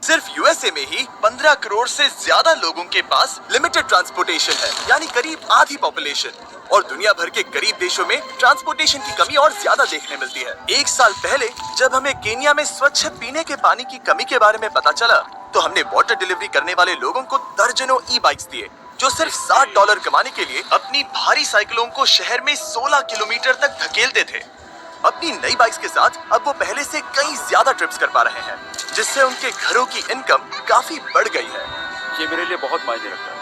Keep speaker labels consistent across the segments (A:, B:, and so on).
A: सिर्फ यूएसए में ही 15 करोड़ से ज्यादा लोगों के पास लिमिटेड ट्रांसपोर्टेशन है, यानी करीब आधी पॉपुलेशन। और दुनिया भर के गरीब देशों में ट्रांसपोर्टेशन की कमी और ज्यादा देखने मिलती है। एक साल पहले जब हमें केन्या में स्वच्छ पीने के पानी की कमी के बारे में पता चला, तो हमने वाटर डिलीवरी करने वाले लोगों को दर्जनों ई बाइक्स दिए, जो सिर्फ $60 कमाने के लिए अपनी भारी साइकिलों को शहर में 16 किलोमीटर तक धकेलते थे। अपनी नई बाइक्स के साथ अब वो पहले से कई ज्यादा ट्रिप्स कर पा रहे हैं, जिससे उनके घरों की इनकम काफी बढ़ गई है।
B: ये मेरे लिए बहुत मायने रखता है।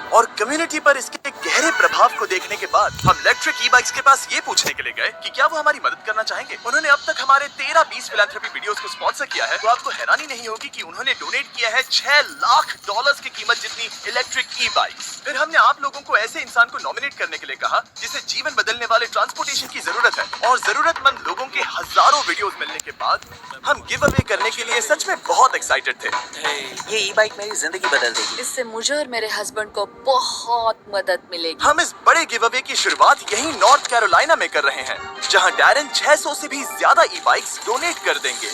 A: और कम्युनिटी पर इसके गहरे प्रभाव को देखने के बाद हम इलेक्ट्रिक ई बाइक्स के पास ये पूछने के लिए गए कि क्या वो हमारी मदद करना चाहेंगे। उन्होंने अब तक हमारे 13-20 फिलैंथ्रोपी वीडियोस को स्पॉन्सर किया है, तो आपको हैरानी नहीं होगी कि उन्होंने डोनेट किया है $6 लाख की कीमत जितनी इलेक्ट्रिक ई बाइक्स। फिर हमने आप लोगों को ऐसे इंसान को नॉमिनेट करने के लिए कहा जिसे जीवन बदलने वाले ट्रांसपोर्टेशन की जरूरत है। और जरूरतमंद लोगों के हजारों वीडियोस मिलने के बाद हम गिव अवे करने के लिए सच में बहुत एक्साइटेड थे।
C: ये ई बाइक मेरी जिंदगी बदल देगी।
D: इससे मुझे और मेरे हस्बैंड को बहुत मदद मिलेगी।
A: हम इस बड़े गिव अवे की शुरुआत यहीं नॉर्थ कैरोलिना में कर रहे हैं, जहां डैरन 600 से भी ज्यादा ई बाइक्स डोनेट कर देंगे।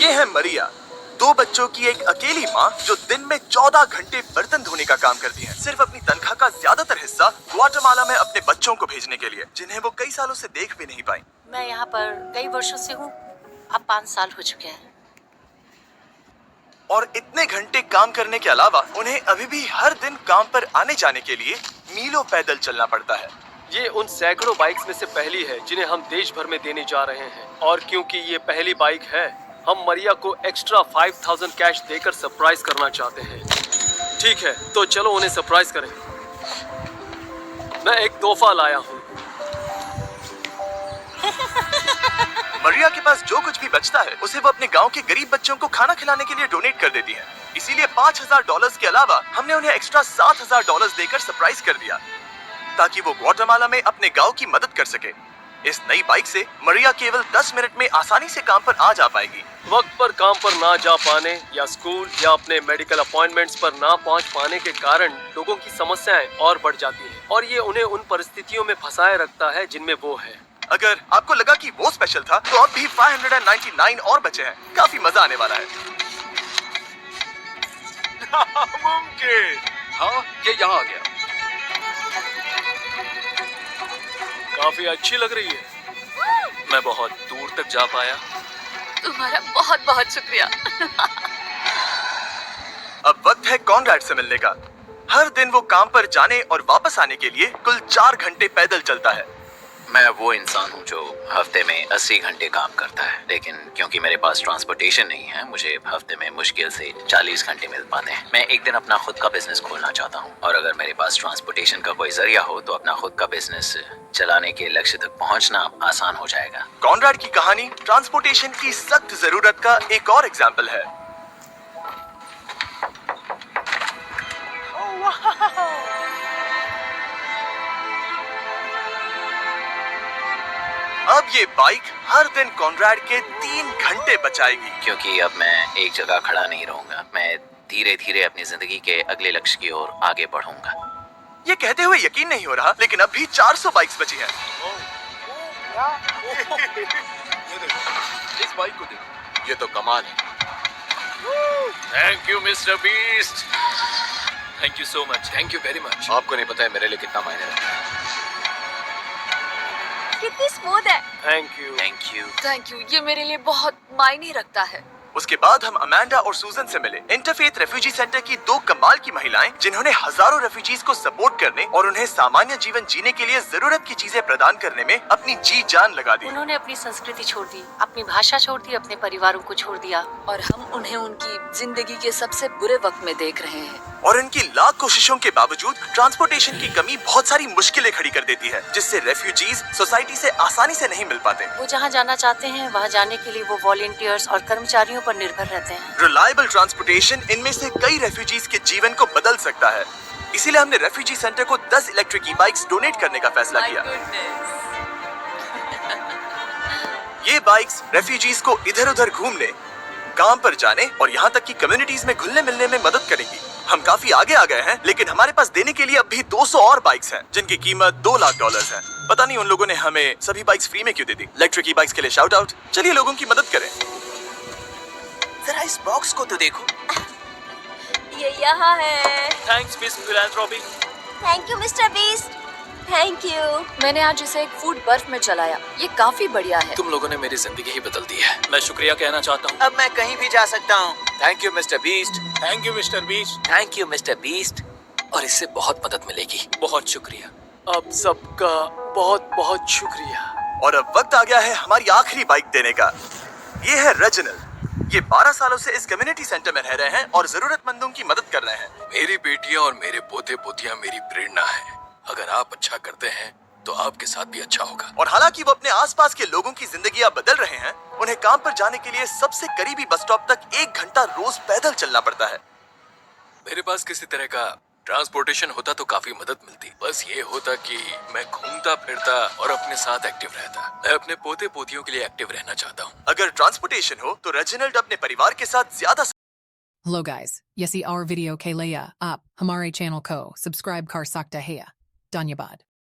A: ये है मरिया, 2 बच्चों की एक अकेली माँ जो दिन में 14 घंटे बर्तन धोने का काम करती है, सिर्फ अपनी तनख्वाह का ज्यादातर हिस्सा ग्वाटेमाला में अपने बच्चों को भेजने के लिए, जिन्हें वो कई सालों से देख भी नहीं पाई।
E: मैं यहाँ पर कई वर्षों से हूँ, अब 5 साल हो चुके हैं।
A: और इतने घंटे काम करने के अलावा उन्हें अभी भी हर दिन काम पर आने जाने के लिए मीलों पैदल चलना पड़ता है।
B: ये उन सैकड़ों बाइक्स में से पहली है जिन्हें हम देश भर में देने जा रहे हैं। और क्योंकि ये पहली बाइक है, हम मरिया को एक्स्ट्रा 5000 कैश देकर सरप्राइज करना चाहते हैं। ठीक है, तो चलो उन्हें सरप्राइज करें। मैं एक तोहफा लाया हूँ।
A: मरिया के पास जो कुछ भी बचता है उसे वो अपने गांव के गरीब बच्चों को खाना खिलाने के लिए डोनेट कर देती है। इसीलिए $5000 के अलावा हमने उन्हें एक्स्ट्रा $7000 देकर सरप्राइज कर दिया, ताकि वो ग्वाटेमाला में अपने गांव की मदद कर सके। इस नई बाइक से मरिया केवल 10 मिनट में आसानी से काम पर आ जा पाएगी।
B: वक्त पर काम पर ना जा पाने या स्कूल या अपने मेडिकल अपॉइंटमेंट्स पर ना पहुंच पाने के कारण लोगों की समस्याएं और बढ़ जाती हैं, और ये उन्हें उन परिस्थितियों में फंसाए रखता है जिनमें वो है।
A: अगर आपको लगा कि वो स्पेशल था, तो अब भी 599 और बचे हैं। काफी मजा आने वाला है।
B: मुमकिन। हाँ, ये यहाँ आ गया। काफी अच्छी लग रही है। मैं बहुत दूर तक जा पाया।
D: तुम्हारा बहुत बहुत शुक्रिया।
A: अब वक्त है कॉनराड से मिलने का। हर दिन वो काम पर जाने और वापस आने के लिए कुल 4 घंटे पैदल चलता है।
C: मैं वो इंसान हूँ जो हफ्ते में 80 घंटे काम करता है, लेकिन क्योंकि मेरे पास ट्रांसपोर्टेशन नहीं है, मुझे हफ्ते में मुश्किल से 40 घंटे मिल पाते हैं। मैं एक दिन अपना खुद का बिजनेस खोलना चाहता हूँ, और अगर मेरे पास ट्रांसपोर्टेशन का कोई जरिया हो तो अपना खुद का बिजनेस चलाने के लक्ष्य तक पहुँचना आसान हो जाएगा।
A: कॉनराड की कहानी ट्रांसपोर्टेशन की सख्त जरूरत का एक और एग्जाम्पल है। अब ये बाइक हर दिन कॉनराड के 3 घंटे बचाएगी।
C: क्योंकि अब मैं एक जगह खड़ा नहीं रहूंगा, मैं धीरे धीरे अपनी जिंदगी के अगले लक्ष्य की ओर आगे बढ़ूंगा।
A: ये कहते हुए यकीन नहीं हो रहा, लेकिन अब भी 400 बाइक्स बची हैं।
B: इस बाइक को देखो, ये तो कमाल है। Thank you mister beast. Thank you so much. Thank you very much. आपको नहीं पता है मेरे लिए कितना मायने रखता है।
D: कितनी स्मूथ है।
B: Thank you.
C: Thank you.
D: Thank you, ये मेरे लिए बहुत मायने रखता है।
A: उसके बाद हम अमांडा और सूजन से मिले, इंटरफेथ रेफ्यूजी सेंटर की 2 कमाल की महिलाएं, जिन्होंने हजारों रेफ्यूजीज को सपोर्ट करने और उन्हें सामान्य जीवन जीने के लिए जरूरत की चीजें प्रदान करने में अपनी जी जान लगा दी।
E: उन्होंने अपनी संस्कृति छोड़ दी, अपनी भाषा छोड़ दी, अपने परिवारों को छोड़ दिया,
D: और हम उन्हें उनकी जिंदगी के सबसे बुरे वक्त में देख रहे हैं।
A: और इनकी लाख कोशिशों के बावजूद ट्रांसपोर्टेशन की कमी बहुत सारी मुश्किलें खड़ी कर देती है, जिससे रेफ्यूजीज सोसाइटी से आसानी से नहीं मिल पाते।
E: वो जहाँ जाना चाहते हैं वहाँ जाने के लिए वो वॉलेंटियर्स और कर्मचारियों पर निर्भर रहते हैं।
A: रिलायबल ट्रांसपोर्टेशन इनमें से कई रेफ्यूजीज के जीवन को बदल सकता है। इसीलिए हमने रेफ्यूजी सेंटर को 10 इलेक्ट्रिक ई बाइक्स डोनेट करने का फैसला किया। ये बाइक्स रेफ्यूजीज को इधर उधर घूमने, काम पर जाने और यहाँ तक कि कम्युनिटीज में घुलने मिलने में मदद करेगी। हम काफी आगे आ गए हैं, लेकिन हमारे पास देने के लिए अब भी 200 और बाइक्स हैं, जिनकी कीमत $2 लाख है। पता नहीं उन लोगों ने हमें सभी बाइक्स फ्री में क्यों दे दी। इलेक्ट्रिक ई बाइक्स के लिए शाउट आउट। चलिए लोगों की मदद करें।
C: जरा इस बॉक्स को तो देखो।
F: ये यहाँ है।
B: Thanks miss philanthropy.
F: Thank you mister beast. Thank you.
D: मैंने आज इसे एक फूड बर्फ में चलाया। ये काफी बढ़िया है।
B: तुम लोगों ने मेरी जिंदगी ही बदल दी है। मैं शुक्रिया कहना चाहता हूँ।
C: अब मैं कहीं भी जा सकता हूँ। Thank you mister beast.
B: Thank you mister beast.
C: Thank you mister beast.
B: और इससे बहुत मदद मिलेगी। बहुत शुक्रिया। अब सबका बहुत बहुत शुक्रिया।
A: और अब वक्त आ गया है हमारी आखिरी बाइक देने का। ये है रेजिनल। ये 12 सालों से इस कम्युनिटी सेंटर में रह रहे हैं और जरूरतमंदों की मदद कर रहे हैं।
B: मेरी बेटियां और मेरे पोते पोतियां मेरी प्रेरणा है। अगर आप अच्छा करते हैं तो आपके साथ भी अच्छा होगा।
A: और हालांकि वो अपने आसपास के लोगों की जिंदगियां बदल रहे हैं, उन्हें काम पर जाने के लिए सबसे करीबी बस स्टॉप तक 1 घंटा रोज पैदल चलना पड़ता है।
B: मेरे पास किसी तरह का ट्रांसपोर्टेशन होता तो काफी मदद मिलती। बस ये होता कि मैं घूमता फिरता और अपने साथ एक्टिव रहता। मैं अपने पोते पोतियों के लिए एक्टिव रहना चाहता हूँ।
A: अगर ट्रांसपोर्टेशन हो तो रेजिनल्ड अपने परिवार के साथ ज्यादा।
G: Hello guys, you see our video Kalea up, Hamare channel ko, subscribe Kar Sakta Heya. Danyabad.